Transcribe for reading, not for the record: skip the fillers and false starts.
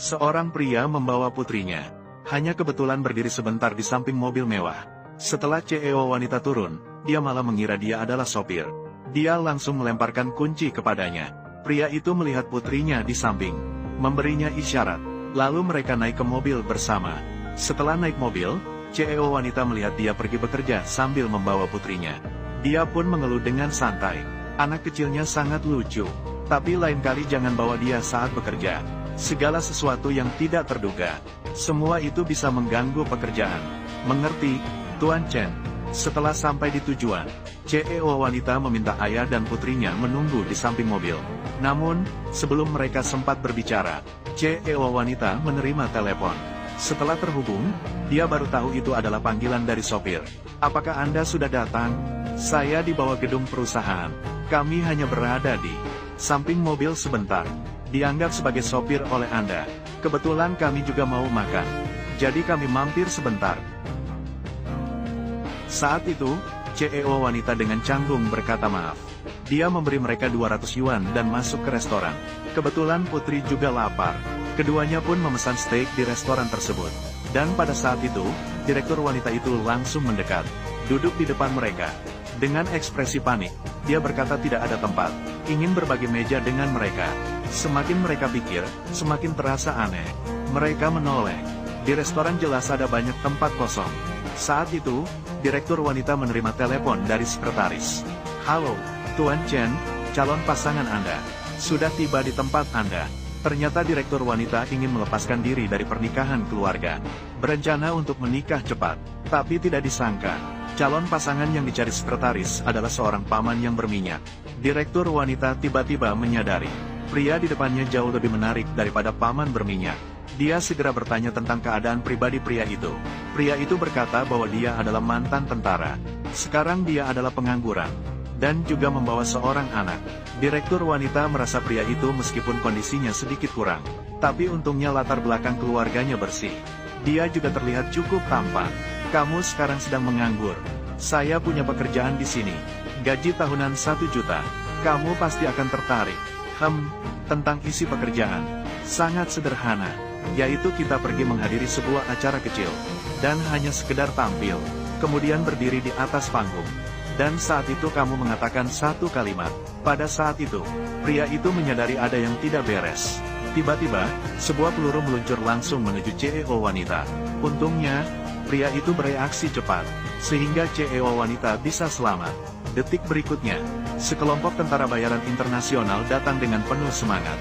Seorang pria membawa putrinya. Hanya kebetulan berdiri sebentar di samping mobil mewah. Setelah CEO wanita turun, dia malah mengira dia adalah sopir. Dia langsung melemparkan kunci kepadanya. Pria itu melihat putrinya di samping, memberinya isyarat. Lalu mereka naik ke mobil bersama. Setelah naik mobil, CEO wanita melihat dia pergi bekerja sambil membawa putrinya. Dia pun mengeluh dengan santai. Anak kecilnya sangat lucu. Tapi lain kali jangan bawa dia saat bekerja. Segala sesuatu yang tidak terduga. Semua itu bisa mengganggu pekerjaan. Mengerti, Tuan Chen? Setelah sampai di tujuan, CEO wanita meminta ayah dan putrinya menunggu di samping mobil. Namun, sebelum mereka sempat berbicara, CEO wanita menerima telepon. Setelah terhubung, dia baru tahu itu adalah panggilan dari sopir. Apakah Anda sudah datang? Saya di bawah gedung perusahaan. Kami hanya berada di samping mobil sebentar. Dianggap sebagai sopir oleh Anda. Kebetulan kami juga mau makan. Jadi kami mampir sebentar. Saat itu, CEO wanita dengan canggung berkata maaf. Dia memberi mereka 200 yuan dan masuk ke restoran. Kebetulan putri juga lapar. Keduanya pun memesan steak di restoran tersebut. Dan pada saat itu, direktur wanita itu langsung mendekat, duduk di depan mereka. Dengan ekspresi panik, dia berkata tidak ada tempat, ingin berbagi meja dengan mereka. Semakin mereka pikir, semakin terasa aneh. Mereka menoleh. Di restoran jelas ada banyak tempat kosong. Saat itu, direktur wanita menerima telepon dari sekretaris. Halo, Tuan Chen, calon pasangan Anda. Sudah tiba di tempat Anda. Ternyata direktur wanita ingin melepaskan diri dari pernikahan keluarga. Berencana untuk menikah cepat. Tapi tidak disangka, calon pasangan yang dicari sekretaris adalah seorang paman yang berminyak. Direktur wanita tiba-tiba menyadari, pria di depannya jauh lebih menarik daripada paman berminyak. Dia segera bertanya tentang keadaan pribadi pria itu. Pria itu berkata bahwa dia adalah mantan tentara. Sekarang dia adalah pengangguran. Dan juga membawa seorang anak. Direktur wanita merasa pria itu meskipun kondisinya sedikit kurang. Tapi untungnya latar belakang keluarganya bersih. Dia juga terlihat cukup tampan. Kamu sekarang sedang menganggur. Saya punya pekerjaan di sini. Gaji tahunan 1 juta. Kamu pasti akan tertarik. Tentang isi pekerjaan. Sangat sederhana. Yaitu kita pergi menghadiri sebuah acara kecil. Dan hanya sekedar tampil. Kemudian berdiri di atas panggung. Dan saat itu kamu mengatakan satu kalimat. Pada saat itu, pria itu menyadari ada yang tidak beres. Tiba-tiba, sebuah peluru meluncur langsung menuju CEO wanita. Untungnya, pria itu bereaksi cepat, sehingga CEO wanita bisa selamat. Detik berikutnya, sekelompok tentara bayaran internasional datang dengan penuh semangat.